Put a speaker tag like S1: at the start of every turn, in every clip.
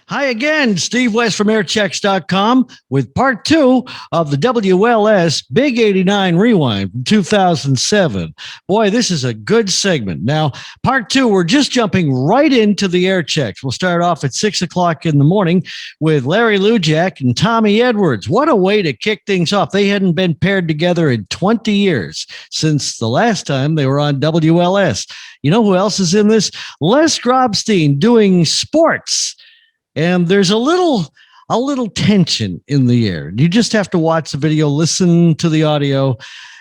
S1: Hi again, Steve West from airchecks.com with part 2 of the WLS Big 89 Rewind from 2007. Boy, this is a good segment. Now, part 2, we're just jumping right into the air checks. We'll start off at 6 o'clock in the morning with Larry Lujack and Tommy Edwards. What a way to kick things off. They hadn't been paired together in 20 years since the last time they were on WLS. You know who else is in this? Les Grobstein doing sports. And there's a little tension in the air. You just have to watch the video, listen to the audio,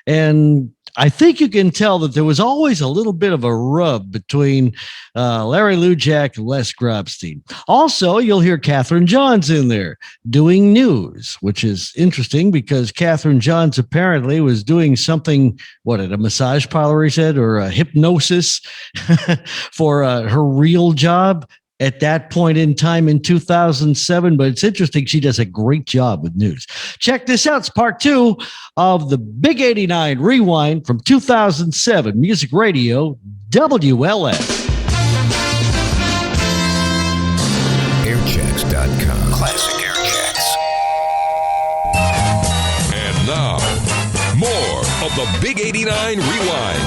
S1: and I think you can tell that there was always a little bit of a rub between Larry Lujack and Les Grobstein. Also, you'll hear Catherine Johns in there doing news, which is interesting because Catherine Johns apparently was doing something, at a massage parlor, he said, or a hypnosis for her real job at that point in time in 2007, but it's interesting. She does a great job with news. Check this out. It's part 2 of the Big 89 Rewind from 2007 Music Radio WLS.
S2: Airchecks.com. Classic Airchecks.
S3: And now, more of the Big 89 Rewind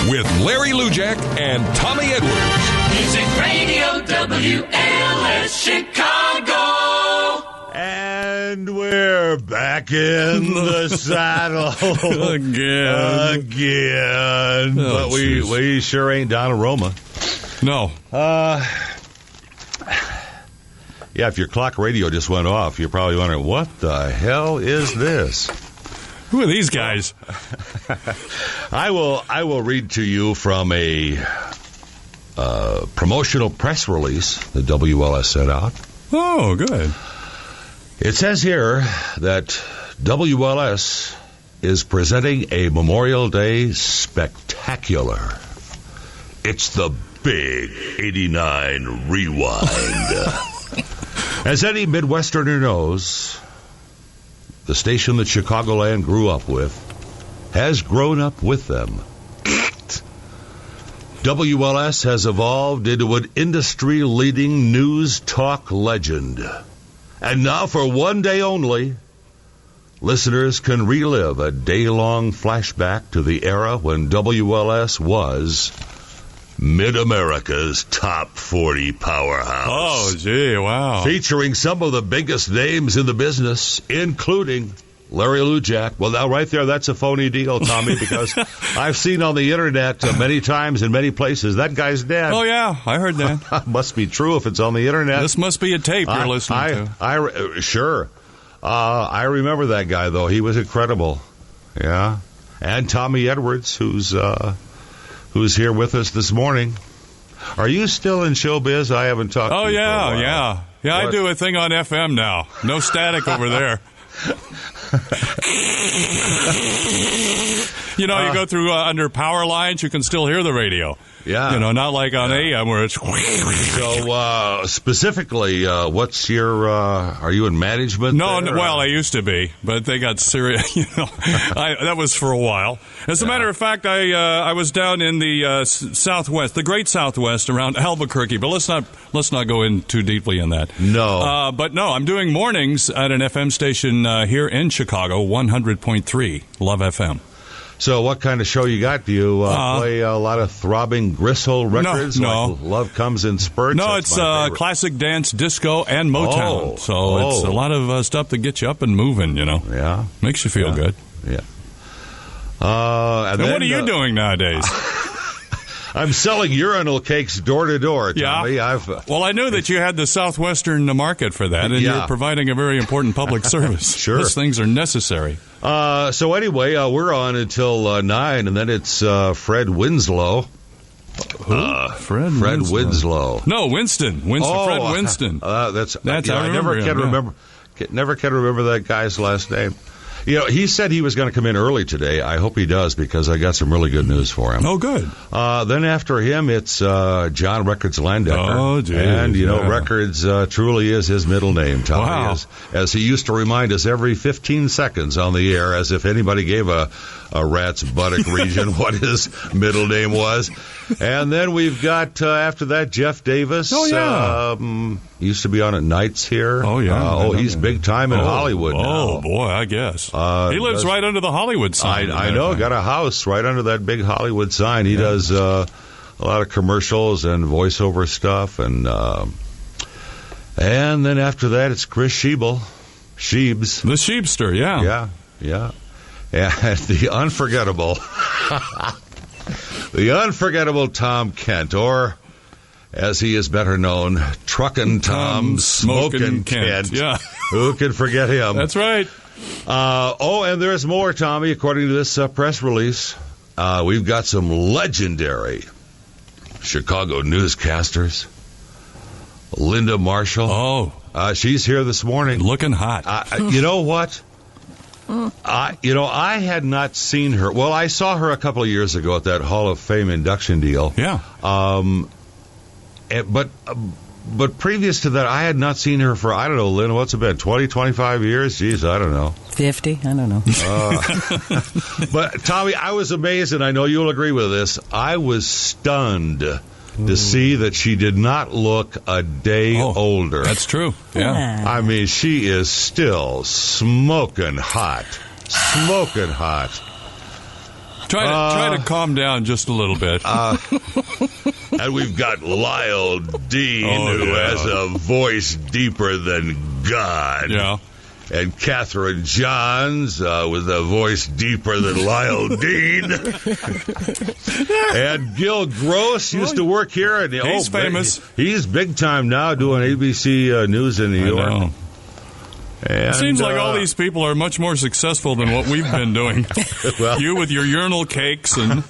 S3: with Larry Lujack and Tommy Edwards.
S4: Music Radio WLS Chicago.
S5: And we're back in the saddle
S6: Again.
S5: But we sure ain't Donna Roma.
S6: No.
S5: Yeah, if your clock radio just went off, you're probably wondering, what the hell is this?
S6: Who are these guys?
S5: I will read to you from a promotional press release that WLS sent out.
S6: Oh, good.
S5: It says here that WLS is presenting a Memorial Day spectacular. It's the Big 89 Rewind. As any Midwesterner knows, the station that Chicagoland grew up with has grown up with them. WLS has evolved into an industry-leading news talk legend. And now, for one day only, listeners can relive a day-long flashback to the era when WLS was Mid-America's top 40 powerhouse.
S6: Oh, gee, wow.
S5: Featuring some of the biggest names in the business, including Larry Lujack. Well, now, right there, that's a phony deal, Tommy, because I've seen on the Internet many times in many places, that guy's dead.
S6: Oh, yeah, I heard that.
S5: Must be true if it's on the Internet.
S6: This must be a tape you're listening to.
S5: Sure. I remember that guy, though. He was incredible. Yeah. And Tommy Edwards, who's here with us this morning. Are you still in showbiz? I haven't talked to you for a while.
S6: Yeah. Yeah, I do a thing on FM now. No static over there. You go through under power lines, you can still hear the radio.
S5: Yeah.
S6: Not like on AM where it's...
S5: So, specifically, what's your, are you in management?
S6: No,
S5: there,
S6: well, I used to be, but they got serious, that was for a while. As a matter of fact, I was down in the Southwest, the great Southwest around Albuquerque, but let's not go in too deeply in that.
S5: No.
S6: But no, I'm doing mornings at an FM station here in Chicago, 100.3 Love FM.
S5: So what kind of show you got? Do you play a lot of throbbing gristle records?
S6: No.
S5: Like Love Comes in Spurts?
S6: No, it's classic dance, disco, and Motown. It's a lot of stuff that gets you up and moving,
S5: Yeah.
S6: Makes you feel good.
S5: Yeah.
S6: And what are you doing nowadays?
S5: I'm selling urinal cakes door to door, Tommy.
S6: Yeah. Well, I knew that you had the Southwestern market for that, and you're providing a very important public service.
S5: Sure.
S6: Those things are necessary.
S5: So anyway, we're on until 9, and then it's Fred Winslow.
S6: Who? Fred
S5: Winslow.
S6: No, Winston. Fred Winston.
S5: That's
S6: I
S5: never can remember that guy's last name. He said he was going to come in early today. I hope he does because I got some really good news for him.
S6: Oh, good.
S5: Then after him, it's John Records Landecker.
S6: Oh, geez.
S5: And, Records truly is his middle name, Tommy.
S6: Wow.
S5: As he used to remind us every 15 seconds on the air, as if anybody gave a rat's buttock region what his middle name was. And then we've got, after that, Jeff Davis.
S6: Oh, yeah.
S5: Used to be on at nights here.
S6: Oh, yeah.
S5: He's big time in Hollywood now.
S6: Oh, boy, I guess. He lives right under the Hollywood sign.
S5: I know. Got a house right under that big Hollywood sign. He does a lot of commercials and voiceover stuff. And then after that, it's Chris Sheebs.
S6: The Sheepster, yeah.
S5: Yeah. And the unforgettable Tom Kent, or as he is better known, Truckin' Tom Smokin' Kent.
S6: Yeah.
S5: Who can forget him?
S6: That's right.
S5: And there's more, Tommy, according to this press release. We've got some legendary Chicago newscasters. Linda Marshall.
S6: Oh.
S5: She's here this morning.
S6: Looking hot.
S5: You know what? I had not seen her. Well, I saw her a couple of years ago at that Hall of Fame induction deal.
S6: Yeah.
S5: But previous to that, I had not seen her for, I don't know, Lynn, what's it been, 20, 25 years? Jeez, I don't know.
S7: 50? I don't know.
S5: But, Tommy, I was amazed, and I know you'll agree with this. I was stunned to see that she did not look a day older.
S6: That's true. Yeah.
S5: I mean, she is still smoking hot. Smoking hot.
S6: Try to calm down just a little bit.
S5: And we've got Lyle Dean, who has a voice deeper than God.
S6: Yeah.
S5: And Catherine Johns with a voice deeper than Lyle Dean. And Gil Gross used to work here. And
S6: he's famous.
S5: He's big time now doing ABC News in New York.
S6: Know.
S5: And,
S6: it seems like all these people are much more successful than what we've been doing.
S5: Well,
S6: you with your urinal cakes and...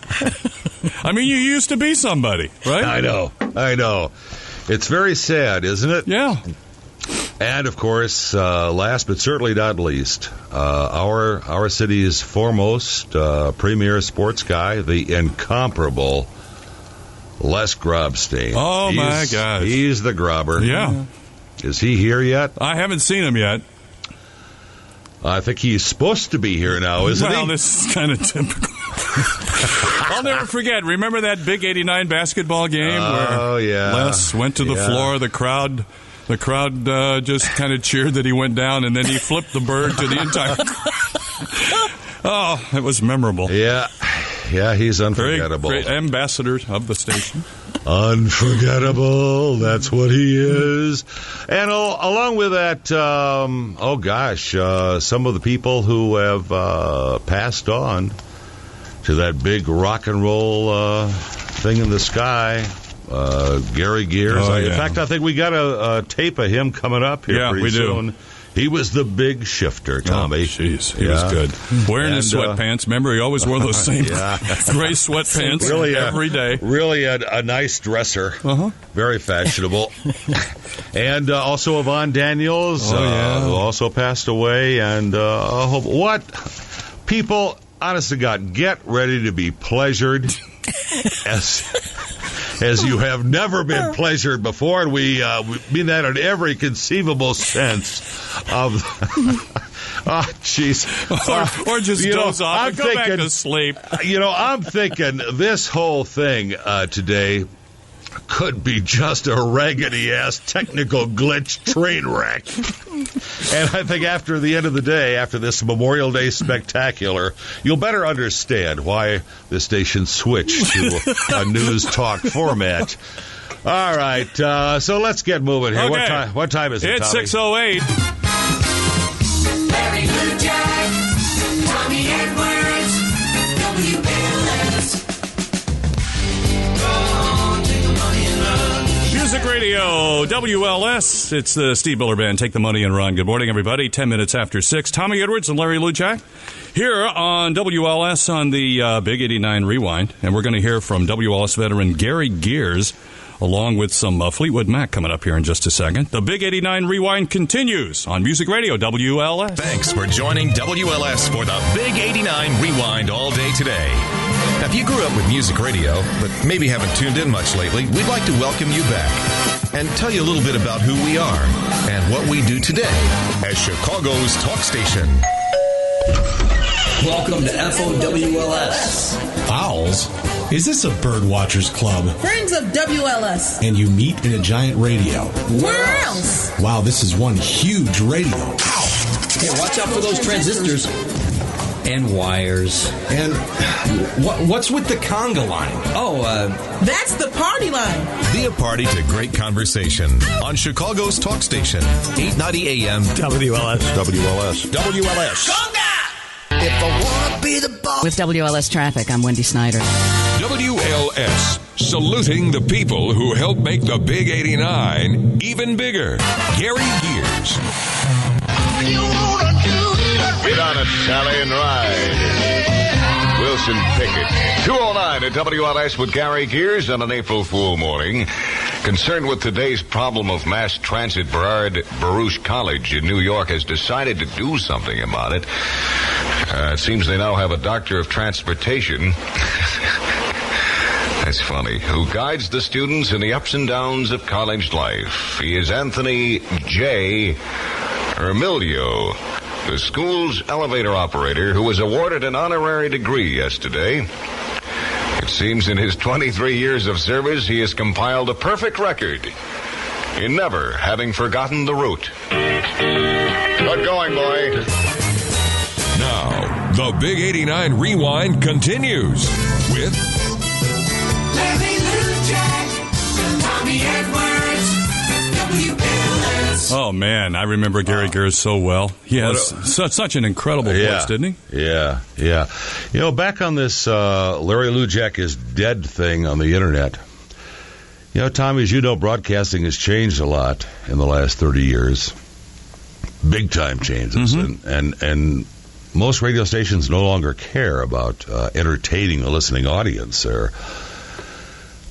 S6: I mean, you used to be somebody, right?
S5: I know. It's very sad, isn't it?
S6: Yeah.
S5: And, of course, last but certainly not least, our city's foremost premier sports guy, the incomparable Les Grobstein.
S6: Oh, my gosh.
S5: He's the Grobber.
S6: Yeah.
S5: Is he here yet?
S6: I haven't seen him yet.
S5: I think he's supposed to be here now, isn't he?
S6: Well, this is kind of typical. I'll never forget. Remember that big 89 basketball game where Les went to the floor, the crowd just kind of cheered that he went down, and then he flipped the bird to the entire crowd. Oh, it was memorable.
S5: Yeah, he's unforgettable.
S6: Great ambassador of the station.
S5: Unforgettable, that's what he is. And along with that, some of the people who have passed on to that big rock and roll thing in the sky. Gary Gears. In fact, I think we got a tape of him coming up here pretty soon.
S6: Do.
S5: He was the big shifter, Tommy.
S6: Jeez, he was good. Wearing his sweatpants. Remember, he always wore those same gray sweatpants every day.
S5: Really a nice dresser. Very fashionable. And also Yvonne Daniels, who also passed away. And what? People, honest to God, get ready to be pleasured as you have never been pleasured before, and we mean that in every conceivable sense of... Oh, jeez.
S6: Or just doze off and go back to sleep.
S5: I'm thinking this whole thing today could be just a raggedy-ass technical glitch train wreck. And I think after the end of the day, after this Memorial Day spectacular, you'll better understand why the station switched to a news talk format. All right, so let's get moving here.
S6: Okay.
S5: What time is it,
S6: It's
S5: Tommy?
S6: 6:08.
S4: Larry Lujack, Tommy Edwards, WLS.
S6: Music Radio, WLS. It's the Steve Miller Band. Take the money and run. Good morning, everybody. 10 minutes after 6. Tommy Edwards and Larry Lujack here on WLS on the Big 89 Rewind. And we're going to hear from WLS veteran Gary Gears along with some Fleetwood Mac coming up here in just a second. The Big 89 Rewind continues on Music Radio WLS.
S2: Thanks for joining WLS for the Big 89 Rewind all day today. Now, if you grew up with music radio, but maybe haven't tuned in much lately, we'd like to welcome you back and tell you a little bit about who we are and what we do today as Chicago's talk station.
S7: Welcome to FOWLS.
S8: Owls? Is this a bird watchers club?
S9: Friends of WLS.
S8: And you meet in a giant radio.
S9: Where else?
S8: Wow, this is one huge radio.
S7: Hey, watch out for those transistors. And wires.
S8: And what's with the conga line?
S7: Oh,
S9: that's the party line.
S2: Be a party to great conversation on Chicago's talk station, 890 AM.
S10: WLS.
S2: Conga!
S4: If I wanna be the boss.
S11: With WLS Traffic, I'm Wendy Snyder.
S3: WLS, saluting the people who help make the Big 89 even bigger. Gary Gears.
S12: Get on it, Sally, and ride. Wilson Pickett. 209 at WLS with Gary Gears on an April Fool morning. Concerned with today's problem of mass transit, Bernard Baruch College in New York has decided to do something about it. It seems they now have a doctor of transportation. That's funny. Who guides the students in the ups and downs of college life. He is Anthony J. Ermilio, the school's elevator operator, who was awarded an honorary degree yesterday. It seems in his 23 years of service, he has compiled a perfect record in never having forgotten the route. Good going, boy.
S3: Now, the Big 89 Rewind continues with
S4: Larry Lujack, Tommy Edwards, WLS.
S6: Oh, man, I remember Gary Gears so well. He has such an incredible voice, didn't he?
S5: Yeah. You know, back on this Larry Lujack is dead thing on the internet, you know, Tommy, as you know, broadcasting has changed a lot in the last 30 years. Big time changes. And most radio stations no longer care about entertaining the listening audience. They're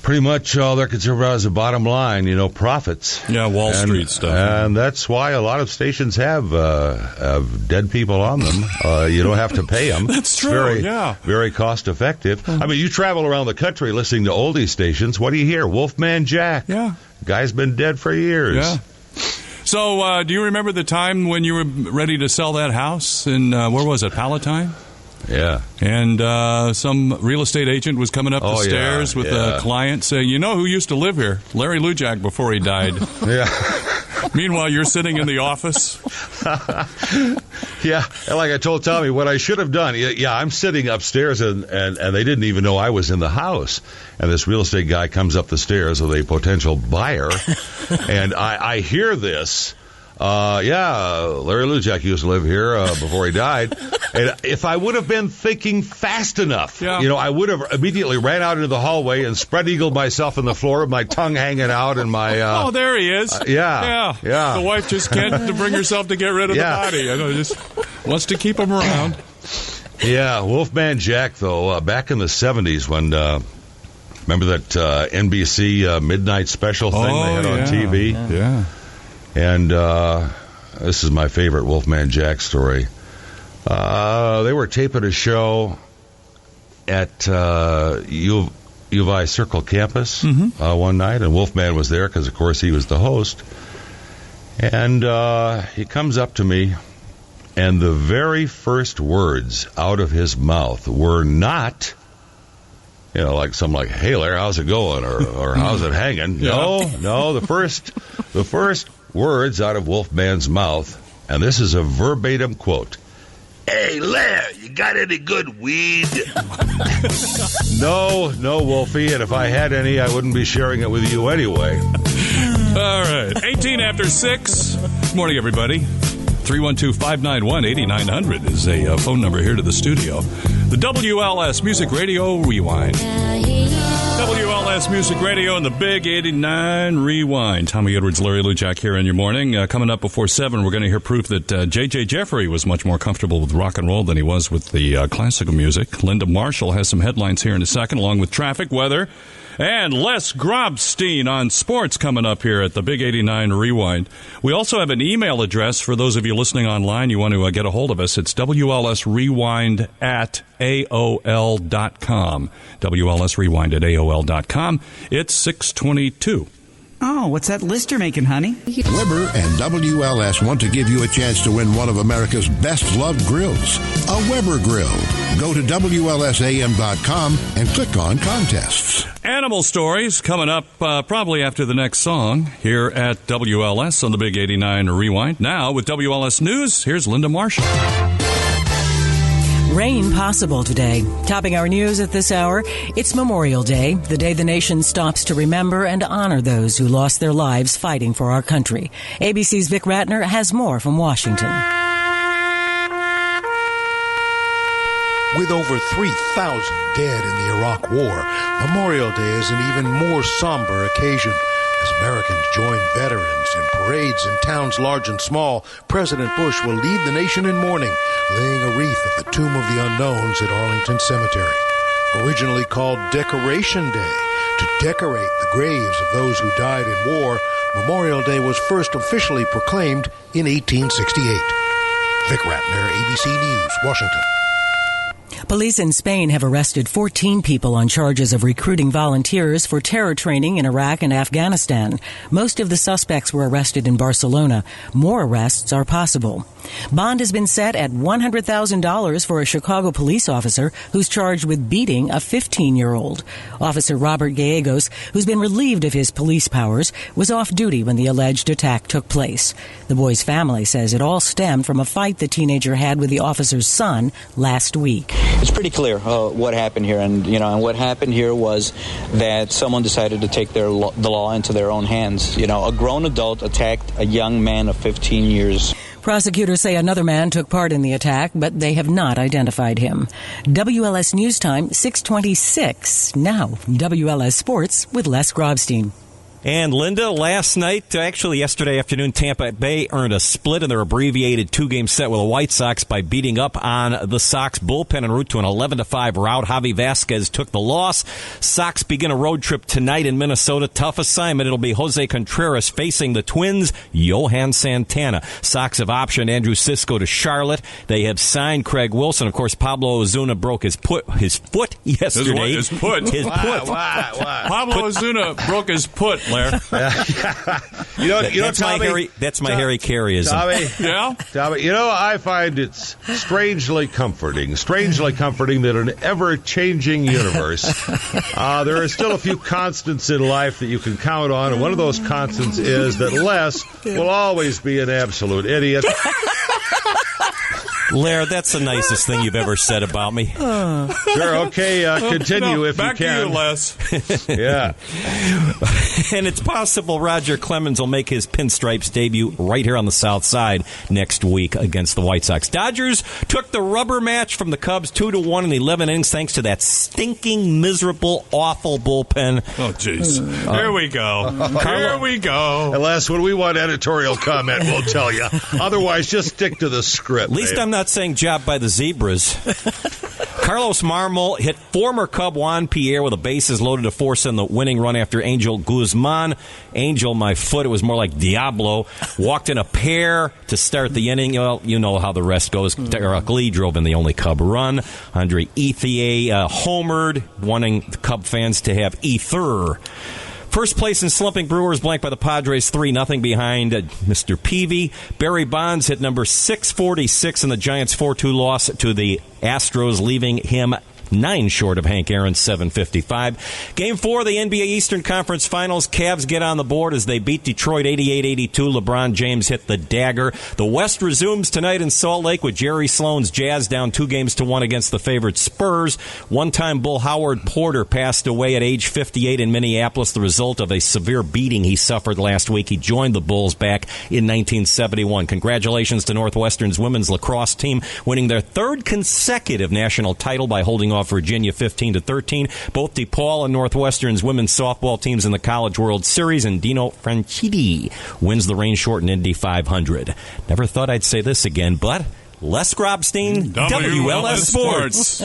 S5: pretty much all they're concerned about is the bottom line, you know, profits.
S6: Yeah, Wall Street stuff.
S5: And that's why a lot of stations have dead people on them. You don't have to pay them.
S6: That's true,
S5: Very cost effective. I mean, you travel around the country listening to oldie stations. What do you hear? Wolfman Jack.
S6: Yeah.
S5: Guy's been dead for years.
S6: Yeah. So, do you remember the time when you were ready to sell that house in, where was it, Palatine?
S5: Yeah.
S6: And some real estate agent was coming up the stairs with a client saying, you know who used to live here? Larry Lujack before he died.
S5: Yeah.
S6: Meanwhile, you're sitting in the office.
S5: Yeah. And like I told Tommy, what I should have done, I'm sitting upstairs and they didn't even know I was in the house. And this real estate guy comes up the stairs with a potential buyer. And I hear this. Larry Lujack used to live here before he died. And if I would have been thinking fast enough, I would have immediately ran out into the hallway and spread-eagled myself on the floor with my tongue hanging out and my...
S6: oh, there he is.
S5: Yeah.
S6: The wife just can't bring herself to get rid of the body. I know, just wants to keep him around.
S5: Yeah, Wolfman Jack, though, back in the 70s when... remember that NBC midnight special thing they had on TV?
S6: Yeah. And
S5: this is my favorite Wolfman Jack story. They were taping a show at U of I Circle campus one night, and Wolfman was there because, of course, he was the host. And he comes up to me, and the very first words out of his mouth were not... You know, like something like, "Hey, Larry, how's it going?" or "How's it hanging?" No. The first words out of Wolfman's mouth, and this is a verbatim quote. "Hey, Larry, you got any good weed?" No, Wolfie, and if I had any, I wouldn't be sharing it with you anyway.
S6: All right, 18 after 6. Good morning, everybody. 312-591-8900 is a phone number here to the studio. The WLS Music Radio Rewind. WLS WLS Music Radio and the Big 89 Rewind. Tommy Edwards, Larry Lujack here in your morning. Coming up before 7, we're going to hear proof that J.J. Jeffrey was much more comfortable with rock and roll than he was with the classical music. Linda Marshall has some headlines here in a second, along with traffic, weather, and Les Grobstein on sports coming up here at the Big 89 Rewind. We also have an email address for those of you listening online. You want to get a hold of us. It's WLSrewind@AOL.com. WLSrewind@AOL.com. It's 6:22.
S10: Oh, what's that list you're making, honey?
S13: Weber and WLS want to give you a chance to win one of America's best-loved grills, a Weber grill. Go to WLSAM.com and click on contests.
S6: Animal stories coming up probably after the next song here at WLS on the Big 89 Rewind. Now with WLS News, here's Linda Marshall.
S11: Rain possible today. Topping our news at this hour, it's Memorial Day, the day the nation stops to remember and honor those who lost their lives fighting for our country. ABC's Vic Ratner has more from Washington.
S14: With over 3,000 dead in the Iraq War, Memorial Day is an even more somber occasion. As Americans join veterans in parades in towns large and small, President Bush will lead the nation in mourning, laying a wreath at the Tomb of the Unknowns at Arlington Cemetery. Originally called Decoration Day, to decorate the graves of those who died in war, Memorial Day was first officially proclaimed in 1868. Vic Ratner, ABC News, Washington.
S11: Police in Spain have arrested 14 people on charges of recruiting volunteers for terror training in Iraq and Afghanistan. Most of the suspects were arrested in Barcelona. More arrests are possible. Bond has been set at $100,000 for a Chicago police officer who's charged with beating a 15-year-old. Officer Robert Gallegos, who's been relieved of his police powers, was off duty when the alleged attack took place. The boy's family says it all stemmed from a fight the teenager had with the officer's son last week.
S15: It's pretty clear what happened here, and what happened here was that someone decided to take the law into their own hands. A grown adult attacked a young man of 15 years.
S11: Prosecutors say another man took part in the attack, but they have not identified him. WLS News Time, 6:26. Now, WLS Sports with Les Grobstein.
S16: And Linda, last night, actually yesterday afternoon, Tampa Bay earned a split in their abbreviated 2-game set with the White Sox by beating up on the Sox bullpen en route to an 11-5 rout. Javi Vasquez took the loss. Sox begin a road trip tonight in Minnesota. Tough assignment. It'll be Jose Contreras facing the Twins, Johan Santana. Sox have optioned Andrew Sisco to Charlotte. They have signed Craig Wilson. Of course, Pablo Ozuna broke his foot yesterday.
S6: His foot. Pablo Ozuna broke his foot. Blair.
S16: That's my Harry Carey.
S5: Tommy,
S6: yeah?
S5: Tommy, I find it strangely comforting that in an ever-changing universe, there are still a few constants in life that you can count on, and one of those constants is that Les will always be an absolute idiot.
S16: Lair, that's the nicest thing you've ever said about me.
S5: Sure, okay, continue if you can.
S6: Back to you, Les.
S5: Yeah.
S16: And it's possible Roger Clemens will make his Pinstripes debut right here on the South Side next week against the White Sox. Dodgers took the rubber match from the Cubs 2-1 in 11 innings thanks to that stinking, miserable, awful bullpen.
S6: Oh, jeez. Here we go. Here we go.
S5: Les, when we want editorial comment, we'll tell you. Otherwise, just stick to the script.
S16: At least I'm not saying job by the Zebras. Carlos Marmol hit former Cub Juan Pierre with the bases loaded to force in the winning run after Angel Guzman. Angel, my foot, it was more like Diablo, walked in a pair to start the inning. Well, you know how the rest goes. Derek Lee drove in the only Cub run. Andre Ethier homered, wanting the Cub fans to have ether. First place in slumping Brewers blanked by the Padres 3-0 behind Mr. Peavy. Barry Bonds hit number 646 in the Giants' 4-2 loss to the Astros, leaving him 9 short of Hank Aaron's 755. Game 4 of the NBA Eastern Conference Finals. Cavs get on the board as they beat Detroit 88-82. LeBron James hit the dagger. The West resumes tonight in Salt Lake with Jerry Sloan's Jazz down 2-1 against the favored Spurs. One-time Bull Howard Porter passed away at age 58 in Minneapolis, the result of a severe beating he suffered last week. He joined the Bulls back in 1971. Congratulations to Northwestern's women's lacrosse team, winning their 3rd consecutive national title by holding off off Virginia 15-13. Both DePaul and Northwestern's women's softball teams in the College World Series, and Dino Franchitti wins the rain-shortened Indy 500. Never thought I'd say this again, but Les Grobstein, WLS Sports.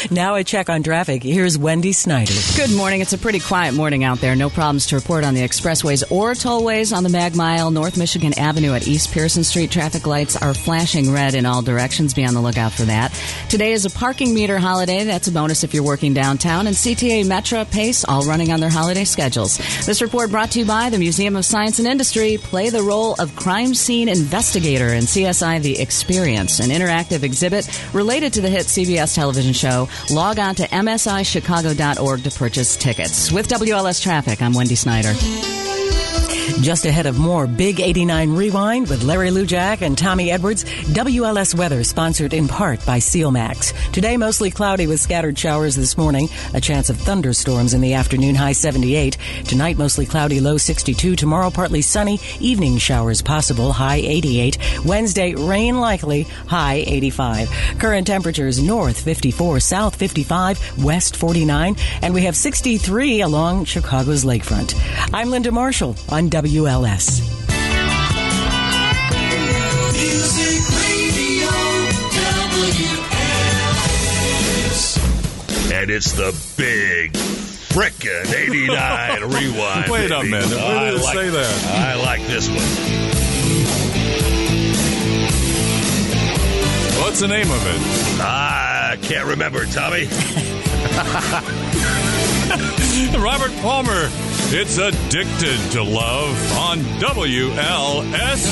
S11: Now I check on traffic. Here's Wendy Snyder.
S17: Good morning. It's a pretty quiet morning out there. No problems to report on the expressways or tollways on the Mag Mile. North Michigan Avenue at East Pearson Street. Traffic lights are flashing red in all directions. Be on the lookout for that. Today is a parking meter holiday. That's a bonus if you're working downtown. And CTA, Metra, Pace, all running on their holiday schedules. This report brought to you by the Museum of Science and Industry. Play the role of crime scene investigator in CSI The Experience, an interactive exhibit related to the hit CBS television show. Log on to msichicago.org to purchase tickets. With WLS Traffic, I'm Wendy Snyder.
S11: Just ahead of more Big 89 Rewind with Larry Lujack and Tommy Edwards, WLS weather sponsored in part by SealMax. Today, mostly cloudy with scattered showers this morning. A chance of thunderstorms in the afternoon, high 78. Tonight, mostly cloudy, low 62. Tomorrow, partly sunny, evening showers possible, high 88. Wednesday, rain likely, high 85. Current temperatures north 54, south 55, west 49, and we have 63 along Chicago's lakefront. I'm Linda Marshall on WLS.
S4: Music Radio WLS.
S5: And it's the big frickin' 89 rewind.
S6: Wait a minute. Where did it say that?
S5: I like this one.
S6: What's the name of it?
S5: I can't remember, Tommy.
S6: Robert Palmer. It's Addicted to Love on WLS.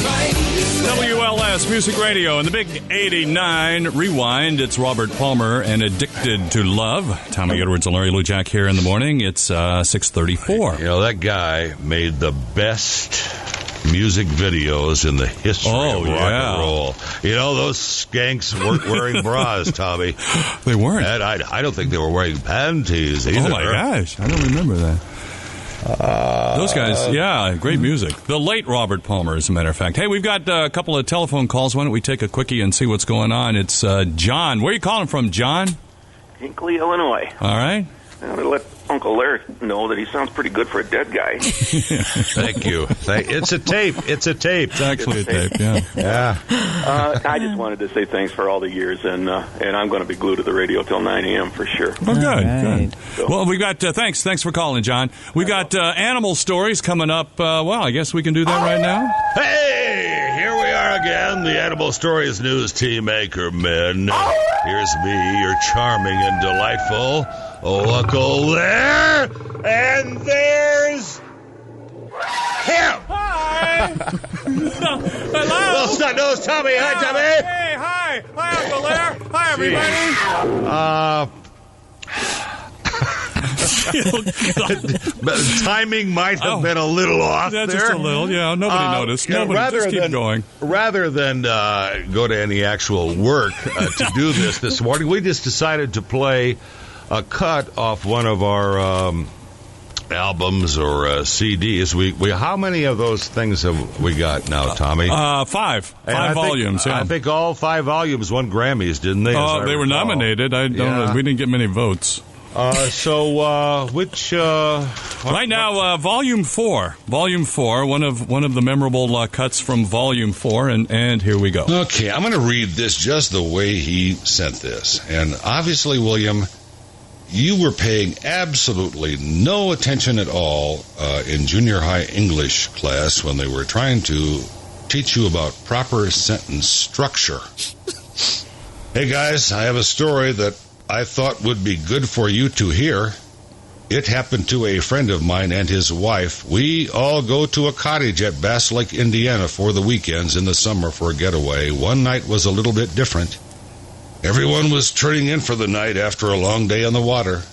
S6: WLS Music Radio and the Big 89 Rewind. It's Robert Palmer and Addicted to Love. Tommy Edwards and Larry Lujack here in the morning. It's 6:34.
S5: You know, that guy made the best music videos in the history of rock and roll. You know, those skanks weren't wearing bras, Tommy.
S6: They weren't.
S5: And I don't think they were wearing panties either.
S6: Oh, my gosh. I don't remember that. Those guys, great music. The late Robert Palmer, as a matter of fact. Hey, we've got a couple of telephone calls. Why don't we take a quickie and see what's going on? It's John. Where are you calling from, John?
S18: Hinckley, Illinois.
S6: All right.
S18: I'm going to let Uncle Larry know that he sounds pretty good for a dead guy.
S5: Thank you. It's a tape. It's a tape.
S6: It's actually a tape, yeah.
S18: I just wanted to say thanks for all the years, and I'm going to be glued to the radio till 9 a.m. for sure.
S6: Oh, good. So. Well, we've got, thanks for calling, John. We've got animal stories coming up. I guess we can do that right now.
S5: Hey, here we are again, the Animal Stories News Team Anchorman. Here's me, your charming and delightful Uncle there, and there's him.
S6: Hi. Hello.
S5: Little snot-nosed Tommy. Hi, Tommy.
S6: Hey, hi. Hi, Uncle Lair. Hi,
S5: everybody. Timing might have been a little off there.
S6: Just a little, Nobody noticed. Just keep going.
S5: Rather than go to any actual work to do this morning, we just decided to play a cut off one of our albums or CDs. We how many of those things have we got now, Tommy?
S6: 5 volumes.
S5: I think all 5 volumes won Grammys, didn't they?
S6: They were nominated. I don't know. We didn't get many votes.
S5: Which
S6: right now, Volume 4, one of the memorable cuts from Volume 4, and here we go.
S19: Okay, I'm going to read this just the way he sent this, and obviously, William, you were paying absolutely no attention at all in junior high English class when they were trying to teach you about proper sentence structure. Hey guys, I have a story that I thought would be good for you to hear. It happened to a friend of mine and his wife. We all go to a cottage at Bass Lake, Indiana for the weekends in the summer for a getaway. One night was a little bit different. Everyone was turning in for the night after a long day on the water.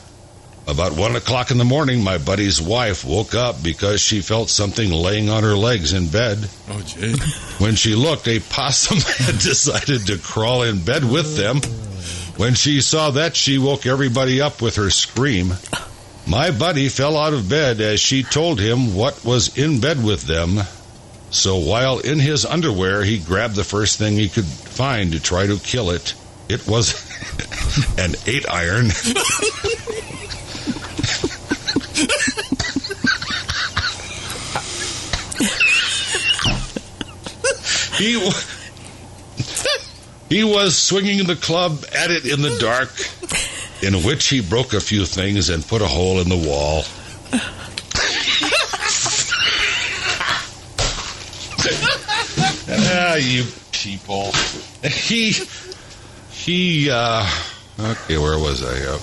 S19: About 1 o'clock in the morning, my buddy's wife woke up because she felt something laying on her legs in bed.
S6: Oh, gee.
S19: When she looked, a possum had decided to crawl in bed with them. When she saw that, she woke everybody up with her scream. My buddy fell out of bed as she told him what was in bed with them. So while in his underwear, he grabbed the first thing he could find to try to kill it. It was an 8-iron. He was swinging the club at it in the dark, in which he broke a few things and put a hole in the wall. You people. Okay, where was I?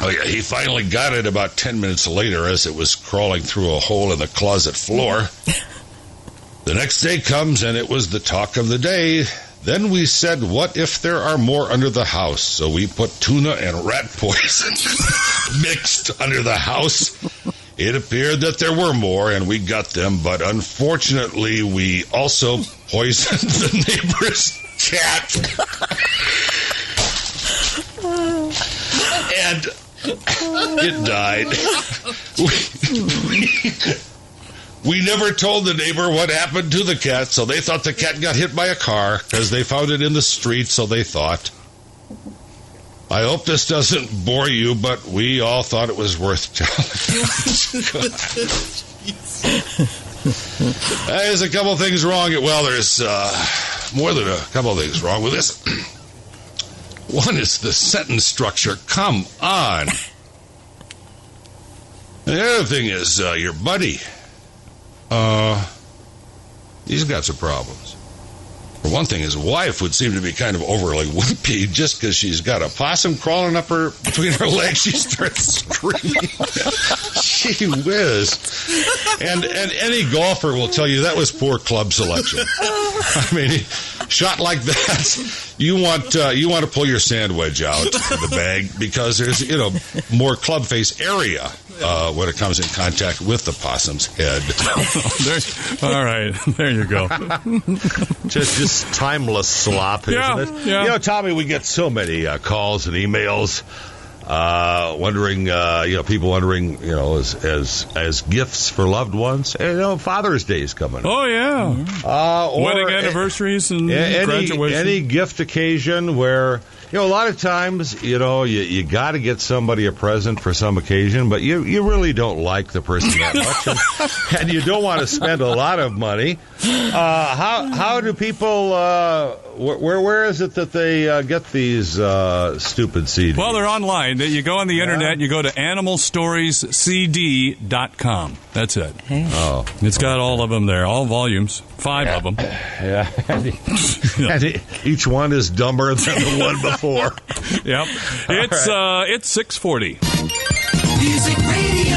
S19: Oh, yeah, he finally got it about 10 minutes later as it was crawling through a hole in the closet floor. The next day comes, and it was the talk of the day. Then we said, what if there are more under the house? So we put tuna and rat poison mixed under the house. It appeared that there were more, and we got them, but unfortunately, we also poisoned the neighbor's cat. And it died. We never told the neighbor what happened to the cat, so they thought the cat got hit by a car, because they found it in the street, so they thought. I hope this doesn't bore you, but we all thought it was worth telling. There's a couple things wrong. Well, there's more than a couple of things wrong with this. One is the sentence structure. Come on. And the other thing is your buddy. He's got some problems. For one thing, his wife would seem to be kind of overly wimpy. Just because she's got a possum crawling up between her legs, she starts screaming. Gee whiz. And any golfer will tell you that was poor club selection. I mean, shot like that, you want to pull your sand wedge out of the bag because there's more club face area when it comes in contact with the possum's head.
S6: All right, there you go.
S5: Just timeless slop, isn't it?
S6: Yeah.
S5: Tommy, we get so many calls and emails wondering, people wondering, as gifts for loved ones. Father's Day is coming up.
S6: Oh, yeah. Wedding anniversaries and graduations.
S5: Any gift occasion where, a lot of times, you got to get somebody a present for some occasion, but you really don't like the person that much, and you don't want to spend a lot of money. How do people, where is it that they get these stupid CDs?
S6: Well, they're online. You go on the internet and you go to animalstoriescd.com. That's it.
S11: Hey.
S5: Oh.
S6: It's got all of them there, all volumes, 5 of them.
S5: Yeah. And each one is dumber than the one before.
S6: Yep. It's 6:40.
S4: Music Radio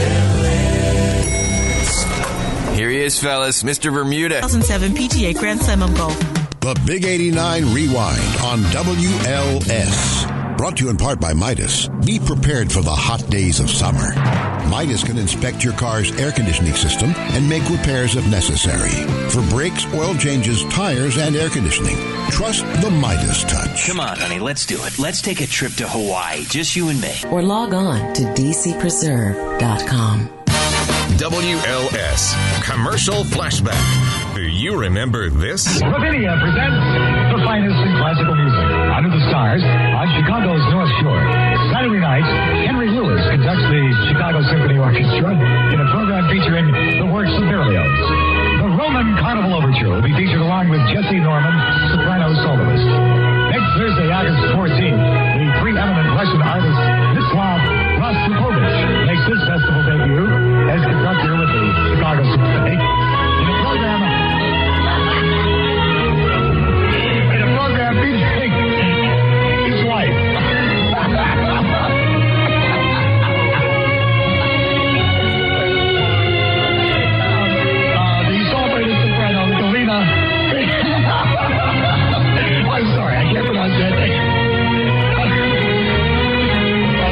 S4: WLS.
S20: Here he is, fellas, Mr. Bermuda.
S9: 2007 PGA Grand Slam of Golf.
S13: The Big 89 Rewind on WLS. Brought to you in part by Midas. Be prepared for the hot days of summer. Midas can inspect your car's air conditioning system and make repairs if necessary. For brakes, oil changes, tires, and air conditioning, trust the Midas touch.
S21: Come on, honey, let's do it. Let's take a trip to Hawaii, just you and me.
S22: Or log on to dcpreserve.com.
S2: WLS Commercial Flashback. Do you remember this?
S23: Ravinia presents the finest in classical music. Under the stars on Chicago's North Shore. Saturday night, Henry Lewis conducts the Chicago Symphony Orchestra in a program featuring the works of Berlioz. The Roman Carnival Overture will be featured along with Jesse Norman, soprano soloist. Next Thursday, August 14th, the preeminent Russian artist Mislav Rostropovich makes his festival debut as conductor with the Chicago Symphony in a program featuring his wife. The celebrated soprano Galina. I'm sorry, I can't pronounce that name.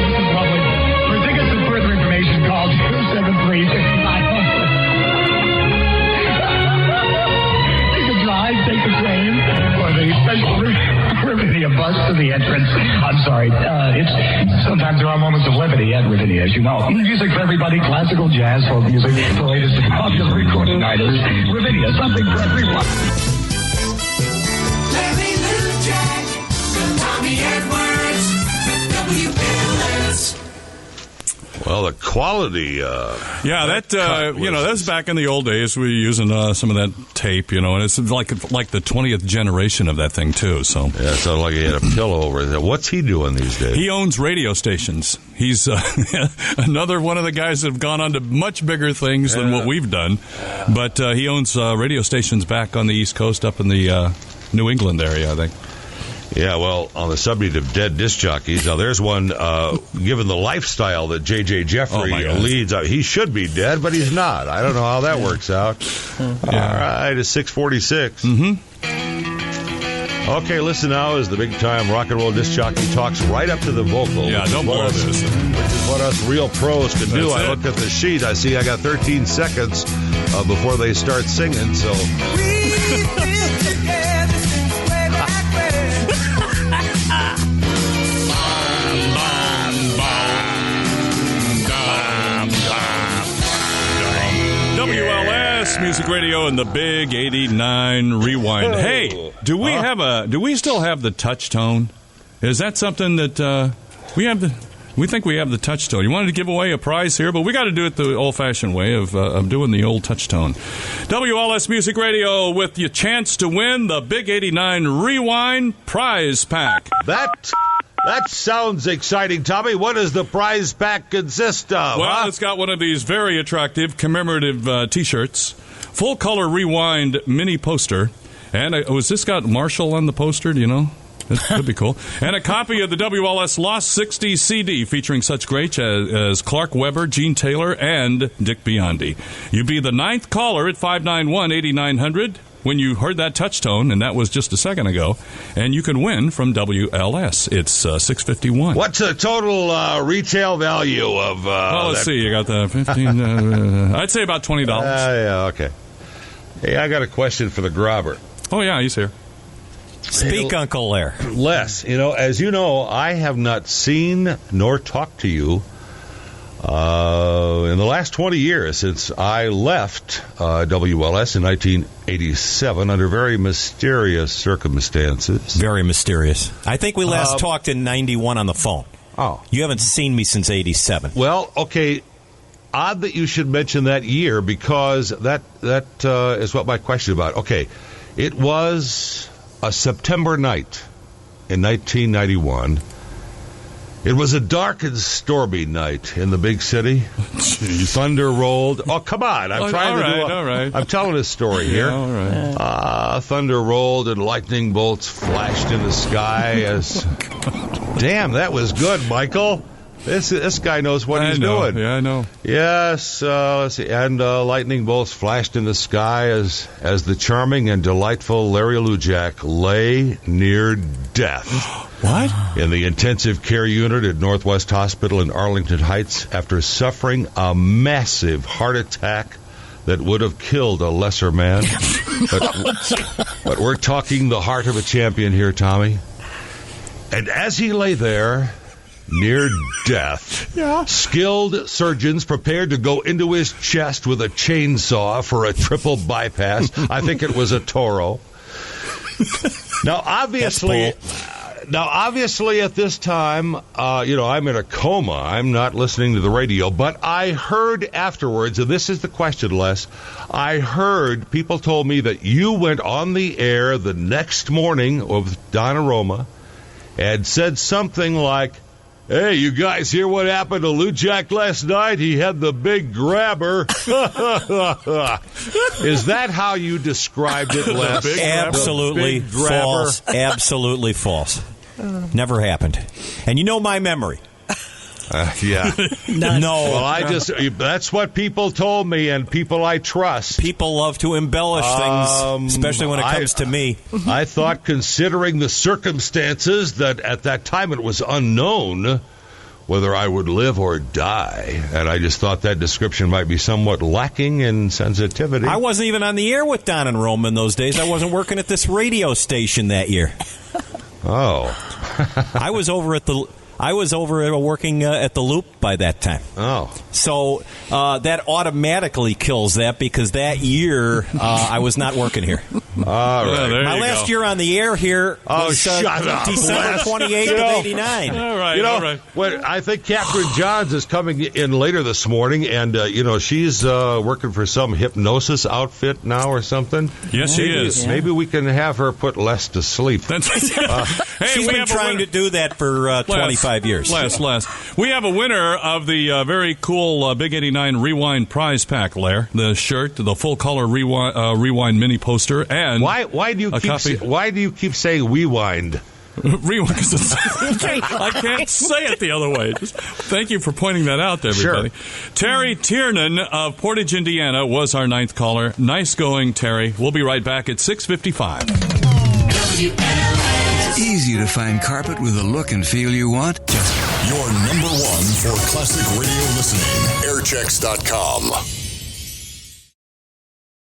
S23: This is lovely. For tickets and further information, call 273-69. You can drive, take the train, or the special Ravinia bus to the entrance. I'm sorry. Sometimes there are moments of levity at Ravinia, as you know. Music for everybody, classical, jazz, folk music, the latest and popular recording artists. Ravinia, something for everyone.
S4: Larry Lujack. Tommy Edwards, WLS.
S5: Well, the quality.
S6: That was back in the old days. We were using some of that tape, and it's like the 20th generation of that thing too. So
S5: yeah, it sounded like he had a pillow over there. What's he doing these days?
S6: He owns radio stations. He's another one of the guys that have gone on to much bigger things than what we've done. But he owns radio stations back on the East Coast, up in the New England area, I think.
S5: Yeah, well, on the subject of dead disc jockeys, now there's one, given the lifestyle that J.J. Jeffrey leads, he should be dead, but he's not. I don't know how that works out. All right, it's 6:46. Okay, listen now as the big-time rock and roll disc jockey talks right up to the vocal.
S6: Yeah, don't blow this.
S5: Which is what us real pros can do. I look at the sheet, I see I got 13 seconds before they start singing, so...
S6: WLS Music Radio and the Big 89 Rewind. Hey, do we still have the touch tone? Is that something that we think we have the touch tone? You wanted to give away a prize here, but we got to do it the old-fashioned way of doing the old touch tone. WLS Music Radio with your chance to win the Big 89 Rewind prize pack.
S5: That sounds exciting, Tommy. What does the prize pack consist of?
S6: Well, it's got one of these very attractive commemorative T-shirts, full-color Rewind mini poster, and was this got Marshall on the poster? Do you know? That could be cool. And a copy of the WLS Lost 60s CD featuring such greats as Clark Webber, Gene Taylor, and Dick Biondi. You'd be the 9th caller at 591-8900. When you heard that touch tone, and that was just a second ago, and you can win from WLS. It's $6.51.
S5: What's the total retail value of?
S6: Well, let's see. You got the 15. I'd say about $20.
S5: Yeah, okay. Hey, I got a question for the Grobber.
S6: Oh yeah, he's here.
S16: Speak, Uncle Lair.
S5: Les, as you know, I have not seen nor talked to you in the last 20 years since I left WLS in 1987 under very mysterious circumstances.
S16: Very mysterious. I think we last talked in 91 on the phone.
S5: Oh.
S16: You haven't seen me since 87.
S5: Well, okay. Odd that you should mention that year because that is what my question about. Okay. It was a September night in 1991. It was a dark and stormy night in the big city. Thunder rolled. Oh, come on! I'm telling a story here.
S6: Yeah, all right.
S5: Thunder rolled and lightning bolts flashed in the sky. Damn, that was good, Michael. This guy knows what he's doing.
S6: Yeah, I know.
S5: Yes, let's see. And lightning bolts flashed in the sky as the charming and delightful Larry Lujack lay near death.
S6: What?
S5: In the intensive care unit at Northwest Hospital in Arlington Heights after suffering a massive heart attack that would have killed a lesser man. But we're talking the heart of a champion here, Tommy. And as he lay there, near death, skilled surgeons prepared to go into his chest with a chainsaw for a triple bypass. I think it was a Toro. Now, obviously, at this time, I'm in a coma. I'm not listening to the radio. But I heard afterwards, and this is the question, Les, I heard people told me that you went on the air the next morning with Donna Roma and said something like, "Hey, you guys hear what happened to Lujack last night? He had the big grabber." Is that how you described it, Les?
S16: Absolutely false. Absolutely false. Never happened. And you know my memory.
S5: Yeah.
S16: No.
S5: Well, that's what people told me and people I trust.
S16: People love to embellish things, especially when it comes to me.
S5: I thought, considering the circumstances, that at that time it was unknown whether I would live or die. And I just thought that description might be somewhat lacking in sensitivity.
S16: I wasn't even on the air with Don and Rome in those days. I wasn't working at this radio station that year.
S5: Oh.
S16: I was over at the I was over working at the Loop by that time.
S5: Oh.
S16: So that automatically kills that because that year I was not working here.
S5: All right.
S16: My last year on the air here was
S5: shut up.
S16: December 28th of 89.
S6: All right.
S5: Well, I think Catherine Johns is coming in later this morning, and, she's working for some hypnosis outfit now or something.
S6: Yes, she is.
S5: Maybe we can have her put Les to sleep.
S16: She's been trying to do that for 25 years.
S6: Les. We have a winner of the very cool Big 89 Rewind prize pack, Lair. The shirt, the full-color Rewind mini poster, and
S5: why do you keep saying rewind?
S6: Rewind, because I can't say it the other way. Thank you for pointing that out to everybody.
S5: Sure.
S6: Terry Tiernan of Portage, Indiana, was our 9th caller. Nice going, Terry. We'll be right back at 6:55.
S1: Easy to find carpet with the look and feel you want.
S3: Your number one for classic radio listening. Airchecks.com.